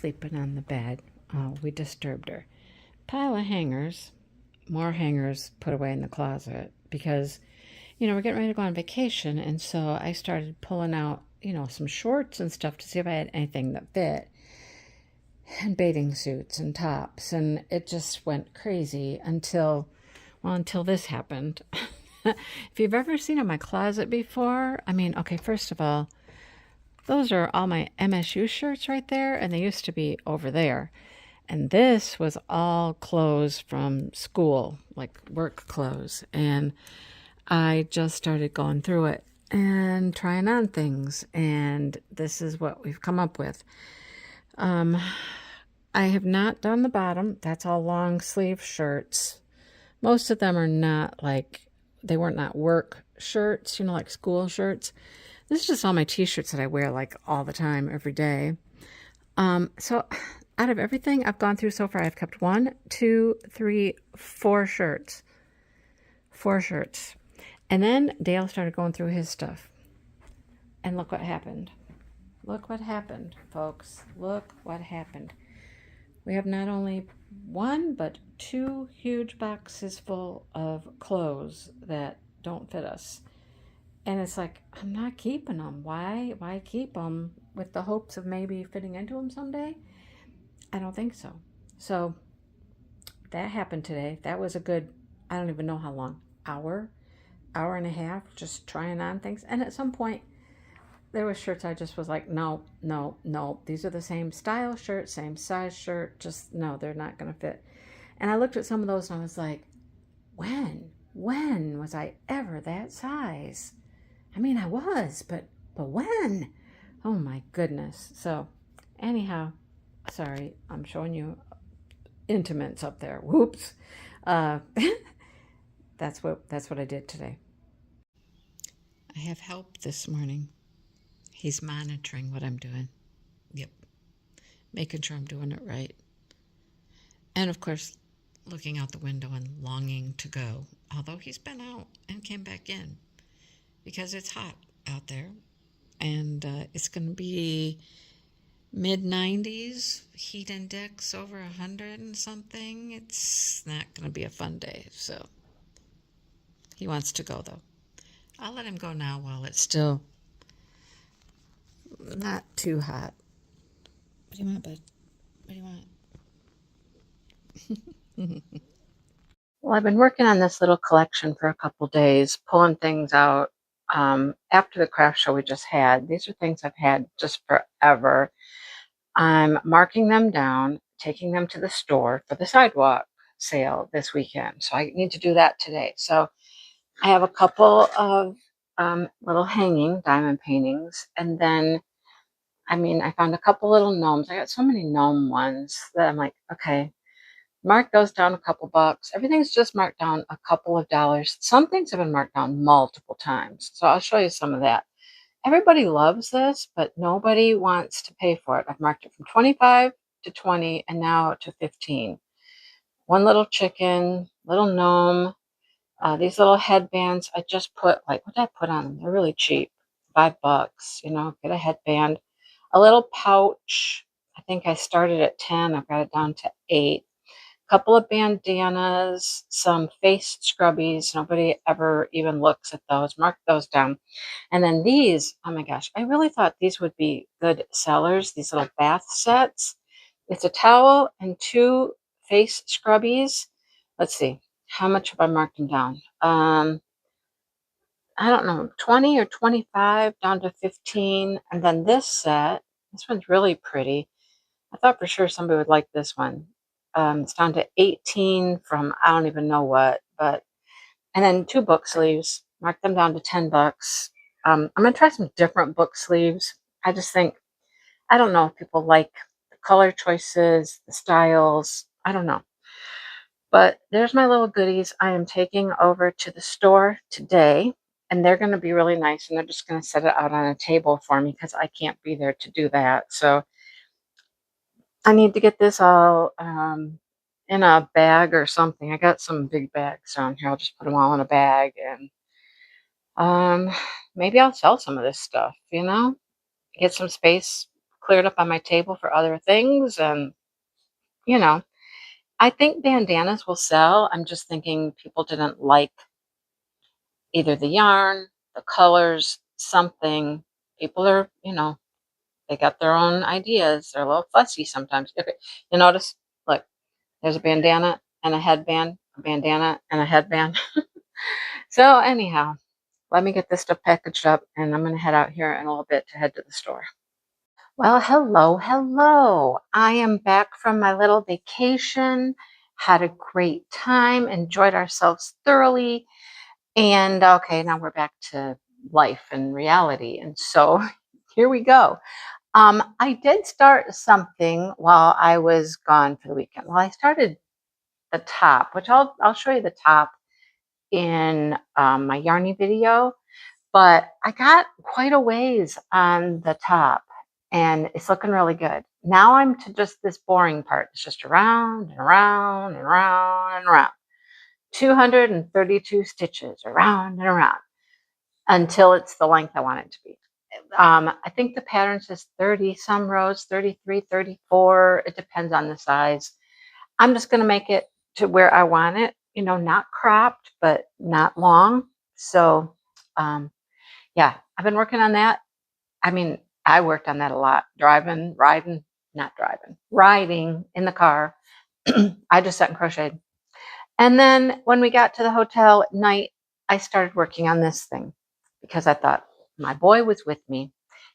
sleeping on the bed. We disturbed her. Pile of hangers, more hangers put away in the closet because, we're getting ready to go on vacation. And so I started pulling out, some shorts and stuff to see if I had anything that fit, and bathing suits and tops. And it just went crazy until this happened. If you've ever seen in my closet before, okay, first of all, those are all my MSU shirts right there, and they used to be over there. And this was all clothes from school, like work clothes. And I just started going through it and trying on things. And this is what we've come up with. I have not done the bottom. That's all long sleeve shirts. Most of them are not they weren't not work shirts, like school shirts. This is just all my t-shirts that I wear all the time, every day. So out of everything I've gone through so far, I've kept 1, 2, 3, 4 shirts. 4 shirts. And then Dale started going through his stuff. And look what happened. Look what happened, folks. Look what happened. We have not only 1, but 2 huge boxes full of clothes that don't fit us. And it's like, I'm not keeping them. Why keep them with the hopes of maybe fitting into them someday? I don't think so. So that happened today. That was a good, I don't even know how long, hour and a half, just trying on things. And at some point, there were shirts I just was like, no. These are the same style shirt, same size shirt. Just, no, they're not going to fit. And I looked at some of those and I was like, when was I ever that size? I was, but when? Oh my goodness. So anyhow, sorry, I'm showing you intimates up there. Whoops. That's what I did today. I have help this morning. He's monitoring what I'm doing. Yep. Making sure I'm doing it right. And of course, looking out the window and longing to go. Although he's been out and came back in. Because it's hot out there, and it's going to be mid-90s, heat index over 100 and something. It's not going to be a fun day, so he wants to go, though. I'll let him go now while it's still not too hot. What do you want, bud? What do you want? Well, I've been working on this little collection for a couple days, pulling things out. After the craft show we just had, these are things I've had just forever. I'm marking them down, taking them to the store for the sidewalk sale this weekend. So I need to do that today. So I have a couple of little hanging diamond paintings. And then, I found a couple little gnomes. I got so many gnome ones that I'm like, okay, mark those down a couple bucks. Everything's just marked down a couple of dollars. Some things have been marked down multiple times. So I'll show you some of that. Everybody loves this, but nobody wants to pay for it. I've marked it from 25 to 20 and now to 15. One little chicken, little gnome, these little headbands. I just put, what did I put on them? They're really cheap. $5, get a headband. A little pouch. I think I started at 10. I've got it down to 8. Couple of bandanas, some face scrubbies. Nobody ever even looks at those. Mark those down. And then these, oh my gosh, I really thought these would be good sellers, these little bath sets. It's a towel and 2 face scrubbies. Let's see, how much have I marked them down? I don't know, 20 or 25 down to 15. And then this set, this one's really pretty. I thought for sure somebody would like this one. It's down to 18 from I don't even know what, and then 2 book sleeves, mark them down to $10. I'm going to try some different book sleeves. I just think, I don't know if people like the color choices, the styles, I don't know. But there's my little goodies I am taking over to the store today, and they're going to be really nice, and they're just going to set it out on a table for me because I can't be there to do that. So I need to get this all in a bag or something. I got some big bags down here. I'll just put them all in a bag, and maybe I'll sell some of this stuff, get some space cleared up on my table for other things. And, you know, I think bandanas will sell. I'm just thinking people didn't like either the yarn, the colors, something. People are, they got their own ideas. They're a little fussy sometimes. Okay, you notice? Look, there's a bandana and a headband, a bandana and a headband. So anyhow, let me get this stuff packaged up, and I'm going to head out here in a little bit to head to the store. Well, hello, hello. I am back from my little vacation, had a great time, enjoyed ourselves thoroughly. And okay, now we're back to life and reality. And so here we go. I did start something while I was gone for the weekend. Well, I started the top, which I'll show you the top in my Yarny video, but I got quite a ways on the top and it's looking really good. Now I'm to just this boring part. It's just around and around and around and around. 232 stitches around and around until it's the length I want it to be. I think the pattern says 30 some rows, 33, 34. It depends on the size. I'm just going to make it to where I want it, not cropped, but not long. So, yeah, I've been working on that. I mean, I worked on that a lot. Riding in the car. I just sat and crocheted. And then when we got to the hotel at night, I started working on this thing because I thought my boy was with me.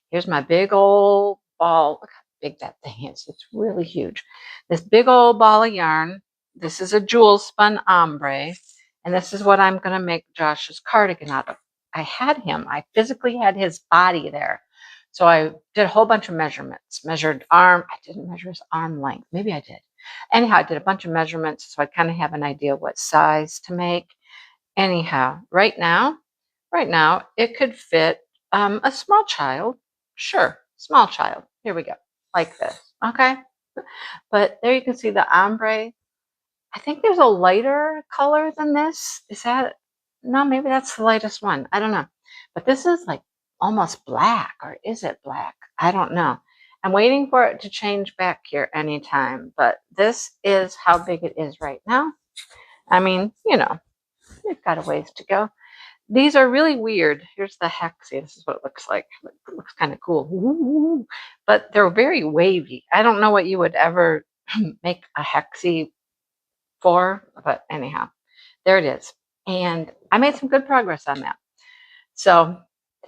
Here's my big old ball. Look how big that thing is. It's really huge. This big old ball of yarn. This is a jewel spun ombre. And this is what I'm going to make Josh's cardigan out of. I physically had his body there. So I did a whole bunch of measurements. Measured arm. I didn't measure his arm length. Maybe I did. Anyhow, I did a bunch of measurements so I kind of have an idea what size to make. Anyhow, right now, it could fit a small child. Sure, small child. Here we go, like this. Okay, but there you can see the ombre. I think there's a lighter color than this. Is that? No, maybe that's the lightest one. I don't know. But this is like almost black, or is it black? I don't know. I'm waiting for it to change back here anytime, but this is how big it is right now. I mean, we've got a ways to go. These are really weird. Here's the hexie. This is what it looks like. It looks kind of cool. Ooh, but they're very wavy. I don't know what you would ever make a hexie for, but anyhow, there it is. And I made some good progress on that. So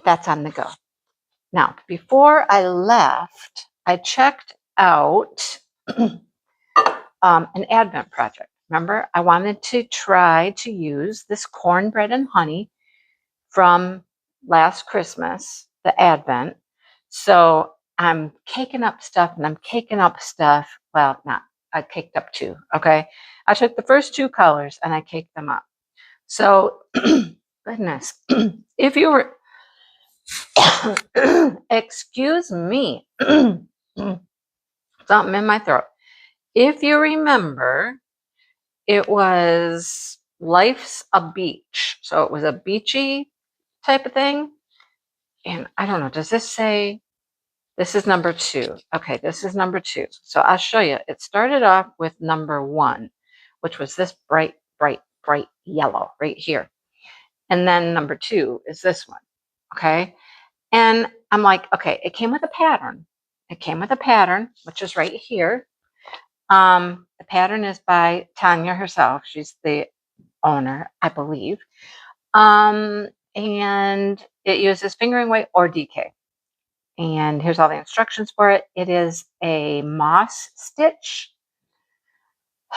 that's on the go. Now, before I left, I checked out an Advent project. Remember, I wanted to try to use this cornbread and honey from last Christmas, the Advent. So I'm caking up stuff. Well, not, I caked up two, okay? I took the first two colors and I caked them up. So, goodness, if you were, excuse me, something in my throat. If you remember, it was Life's a Beach. So it was a beachy type of thing. And I don't know, does this say, this is number 2. Okay, this is number 2. So I'll show you. It started off with number 1, which was this bright, bright, bright yellow right here. And then number 2 is this one. Okay. And I'm like, okay, it came with a pattern. Which is right here. The pattern is by Tanya herself. She's the owner, I believe. And it uses fingering weight or DK. And here's all the instructions for it. It is a moss stitch.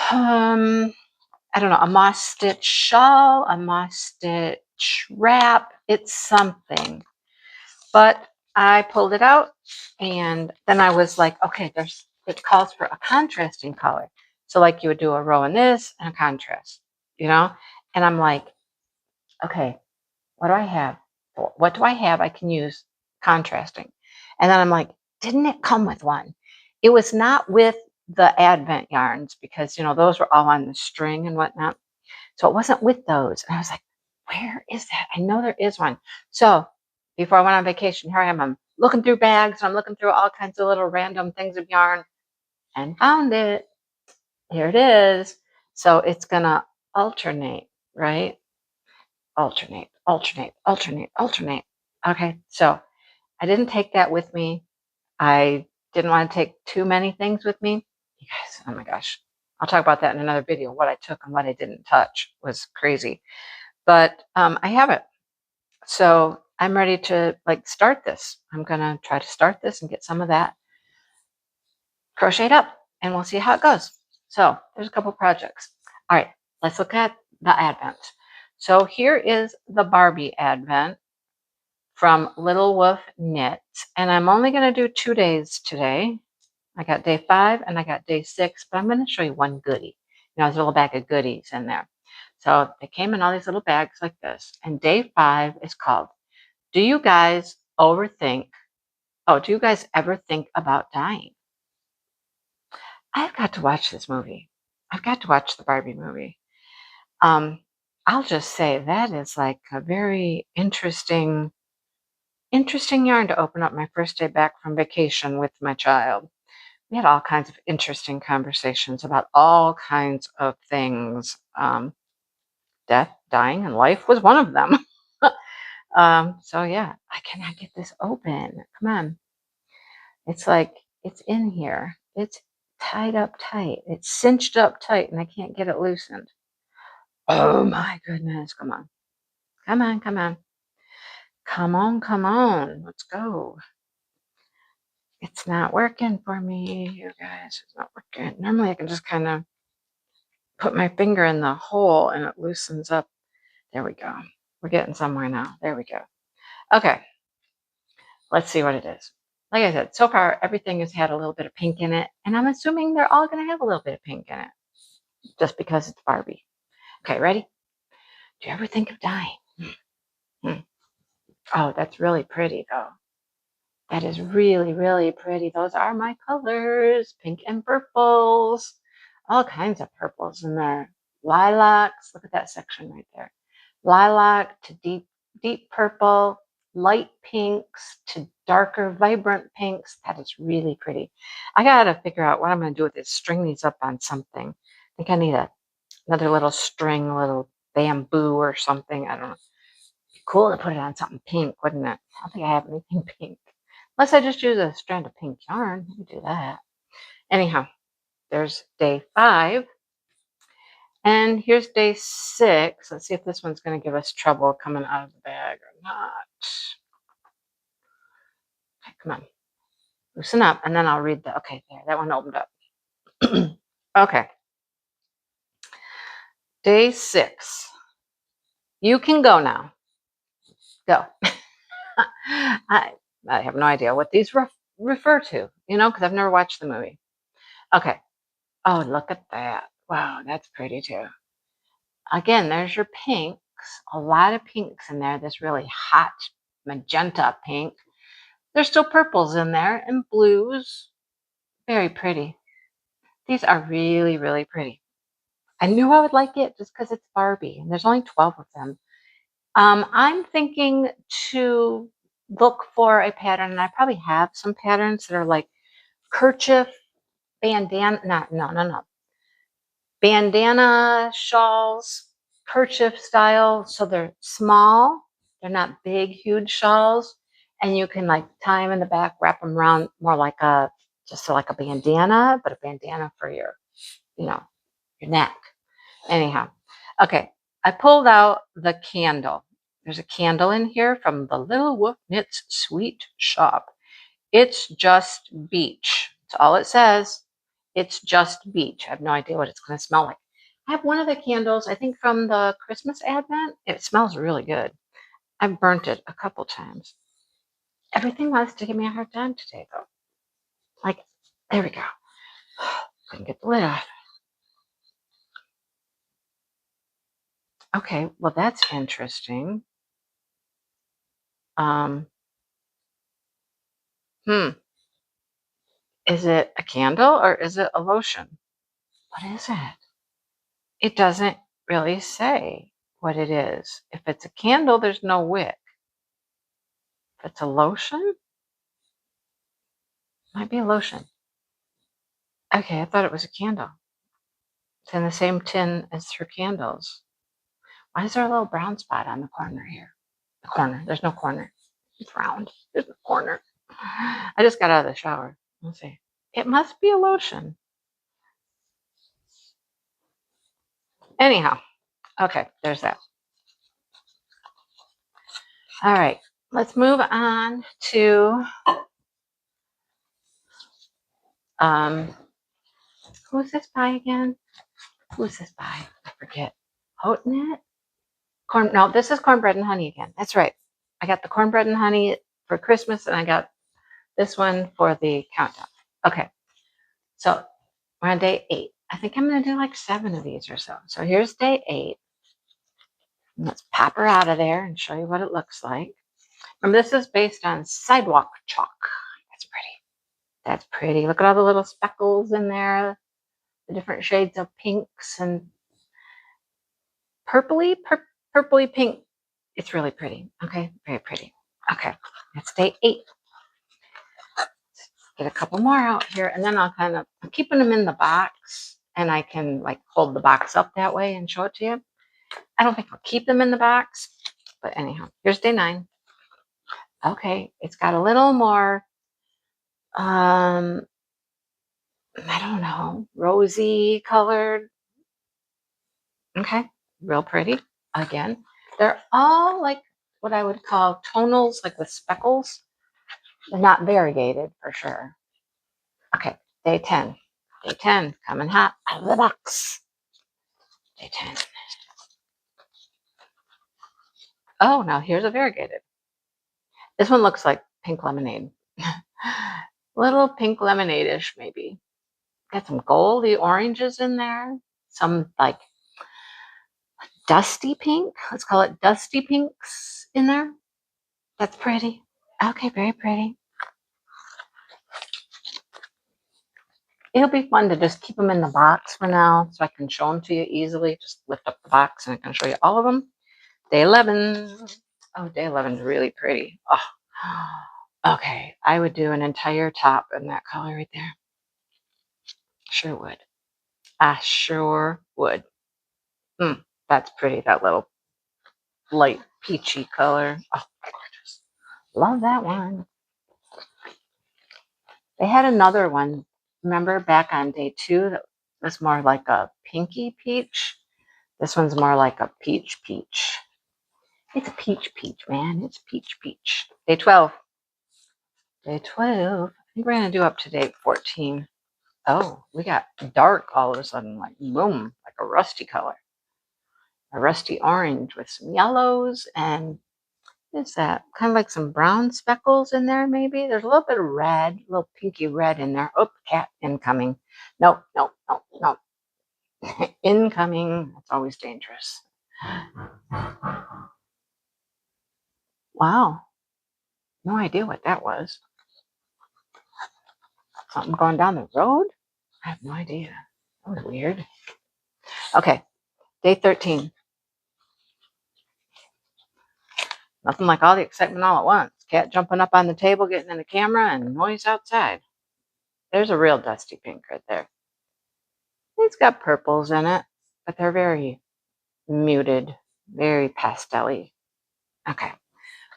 I don't know, a moss stitch shawl, a moss stitch wrap. It's something. But I pulled it out and then I was like, okay, it calls for a contrasting color. So like you would do a row in this and a contrast, And I'm like, okay, what do I have? What do I have I can use contrasting? And then I'm like, didn't it come with one? It was not with the Advent yarns because, those were all on the string and whatnot. So it wasn't with those. And I was like, where is that? I know there is one. So before I went on vacation. Here I am. I'm looking through bags. I'm looking through all kinds of little random things of yarn and found it. Here it is. So it's going to alternate, right? Alternate, alternate, alternate, alternate. Okay, so I didn't take that with me. I didn't want to take too many things with me. You guys, oh my gosh. I'll talk about that in another video. What I took and what I didn't touch was crazy. But I have it. So I'm ready to start this. I'm going to try to start this and get some of that crocheted up, and we'll see how it goes. So there's a couple projects. All right, let's look at the Advent. So here is the Barbie Advent from Little Wolf Knits, and I'm only going to do 2 days today. I got day 5 and I got day 6, but I'm going to show you one goodie. There's a little bag of goodies in there. So they came in all these little bags like this, and day 5 is called, Do You Guys Overthink? Oh, do you guys ever think about dying? I've got to watch this movie. I've got to watch the Barbie movie. I'll just say that is like a very interesting yarn to open up my first day back from vacation with my child. We had all kinds of interesting conversations about all kinds of things. Death, dying, and life was one of them. So yeah, I cannot get this open. Come on. It's like, it's in here. It's tied up tight. It's cinched up tight, and I can't get it loosened. Oh my goodness. Come on. Come on, come on. Come on, come on. Let's go. It's not working for me, you guys. It's not working. Normally I can just kind of put my finger in the hole and it loosens up. There we go. We're getting somewhere now. There we go. Okay. Let's see what it is. Like I said, so far everything has had a little bit of pink in it, and I'm assuming they're all going to have a little bit of pink in it just because it's Barbie. Okay, ready? Do you ever think of dying? Oh, that's really pretty though. That is really, really pretty. Those are my colors, pink and purples. All kinds of purples in there. Lilacs, look at that section right there. Lilac to deep, deep purple, light pinks to darker, vibrant pinks. That is really pretty. I gotta figure out what I'm gonna do with this. String these up on something. I think I need another little string, little bamboo or something. I don't know. It'd be cool to put it on something pink, wouldn't it? I don't think I have anything pink. Unless I just use a strand of pink yarn. I can do that. Anyhow, there's day 5. And here's day 6. Let's see if this one's going to give us trouble coming out of the bag or not. Okay, come on. Loosen up, and then I'll read the... Okay, there. That one opened up. Okay. Day 6. You can go now. Go. I have no idea what these refer to, because I've never watched the movie. Okay. Oh, look at that. Wow, that's pretty too. Again, there's your pinks. A lot of pinks in there. This really hot magenta pink. There's still purples in there and blues. Very pretty. These are really, really pretty. I knew I would like it just because it's Barbie, and there's only 12 of them. I'm thinking to look for a pattern, and I probably have some patterns that are like kerchief, bandana, no. Bandana shawls, kerchief style. So they're small. They're not big, huge shawls. And you can tie them in the back, wrap them around more like just like a bandana, but a bandana for your neck. Anyhow, okay. I pulled out the candle. There's a candle in here from the Little Wolf Knits Sweet Shop. It's just beach. That's all it says. It's just beach. I have no idea what it's going to smell like. I have one of the candles, I think from the Christmas Advent. It smells really good. I've burnt it a couple times. Everything wants to give me a hard time today, though. There we go. Couldn't get the lid off. Okay, well, that's interesting. Is it a candle or is it a lotion? What is it? It doesn't really say what it is. If it's a candle, there's no wick. it's a lotion. Might be a lotion. Okay, I thought it was a candle. It's in the same tin as her candles. Why is there a little brown spot on the corner here? The corner. There's no corner. It's round. There's no corner. I just got out of the shower. Let's see. It must be a lotion. Anyhow, okay, there's that. All right, let's move on to who's this by again? Who's this by? I forget. Hotnet? Corn? No, this is cornbread and honey again. That's right. I got the cornbread and honey for Christmas, and I got this one for the countdown. Okay, so we're on day 8. I think I'm going to do like 7 of these or so. So here's day 8. Let's pop her out of there and show you what it looks like. Remember, this is based on sidewalk chalk. That's pretty. That's pretty. Look at all the little speckles in there. The different shades of pinks and purpley pink. It's really pretty. Okay, very pretty. Okay, it's day 8. Let's get a couple more out here, and then I'm keeping them in the box, and I can like hold the box up that way and show it to you. I don't think I'll keep them in the box, but anyhow, here's day 9. Okay, it's got a little more, I don't know, rosy colored. Okay, real pretty. Again, they're all like what I would call tonals, like with speckles. They're not variegated for sure. Okay, day 10. Day 10, coming hot out of the box. Day 10. Oh, now here's a variegated. This one looks like pink lemonade. Little pink lemonade-ish, maybe. Got some goldy oranges in there. Some like dusty pink. Let's call it dusty pinks in there. That's pretty. Okay, very pretty. It'll be fun to just keep them in the box for now so I can show them to you easily. Just lift up the box and I can show you all of them. Day 11. Oh, day 11 is really pretty. Oh, okay. I would do an entire top in that color right there. Sure would. I sure would. That's pretty, that little light peachy color. Oh, gorgeous. Love that one. They had another one, remember, back on day 2 that was more like a pinky peach. This one's more like a peach. It's a peach, man. It's peach. Day 12. Day 12. I think we're going to do up to day 14. Oh, we got dark all of a sudden, like boom, like a rusty color. A rusty orange with some yellows and what's that? Kind of like some brown speckles in there, maybe. There's a little bit of red, a little pinky red in there. Oh, cat incoming. No. Incoming. That's always dangerous. Wow. No idea what that was. Something going down the road? I have no idea. That was weird. Okay. Day 13. Nothing like all the excitement all at once. Cat jumping up on the table, getting in the camera, and noise outside. There's a real dusty pink right there. It's got purples in it, but they're very muted, very pastel-y. Okay,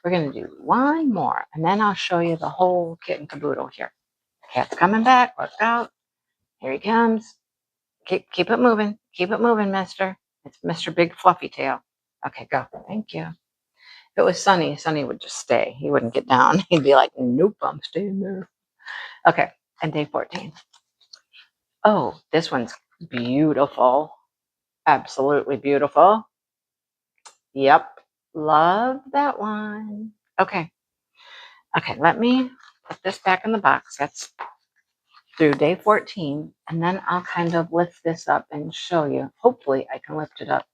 we're going to do one more, and then I'll show you the whole kit and caboodle here. Cat's coming back. Look out. Here he comes. Keep it moving. Keep it moving, mister. It's Mr. Big Fluffy Tail. Okay, go. Thank you. If it was Sunny, Sunny would just stay. He wouldn't get down. He'd be like, nope, I'm staying there. Okay, and day 14. Oh, this one's beautiful. Absolutely beautiful. Yep, love that one. Okay, let me put this back in the box. That's through day 14, and then I'll kind of lift this up and show you. Hopefully, I can lift it up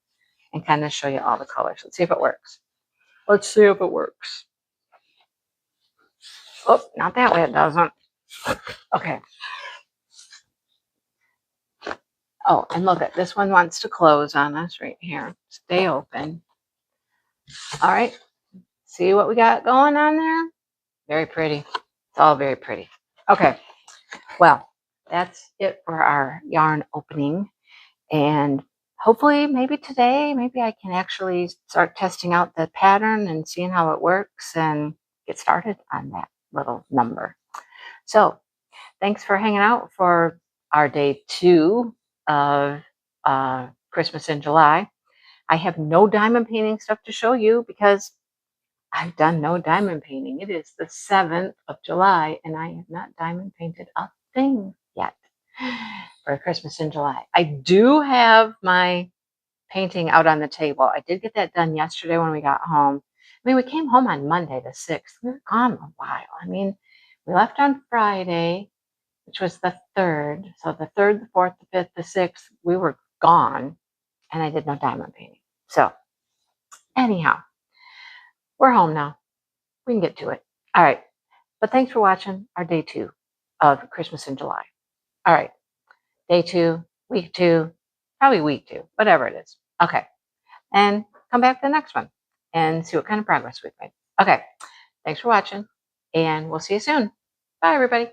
and kind of show you all the colors. Let's see if it works. Let's see if it works. Oh, not that way, it doesn't. Okay. Oh, and look at this one wants to close on us right here. Stay open. All right. See what we got going on there? Very pretty. It's all very pretty. Okay, well, that's it for our yarn opening. And hopefully, maybe today, maybe I can actually start testing out the pattern and seeing how it works and get started on that little number. So thanks for hanging out for our day 2 of Christmas in July. I have no diamond painting stuff to show you because I've done no diamond painting. It is the 7th of July and I have not diamond painted a thing yet for Christmas in July. I do have my painting out on the table. I did get that done yesterday when we got home. I mean, we came home on Monday the 6th. We were gone a while. I mean, we left on Friday, which was the 3rd. So the 3rd, the 4th, the 5th, the 6th, we were gone and I did no diamond painting. So anyhow, we're home now. We can get to it. All right. But thanks for watching our day 2 of Christmas in July. All right. Day 2, week 2, probably week 2, whatever it is. Okay. And come back to the next one and see what kind of progress we've made. Okay. Thanks for watching and we'll see you soon. Bye, everybody.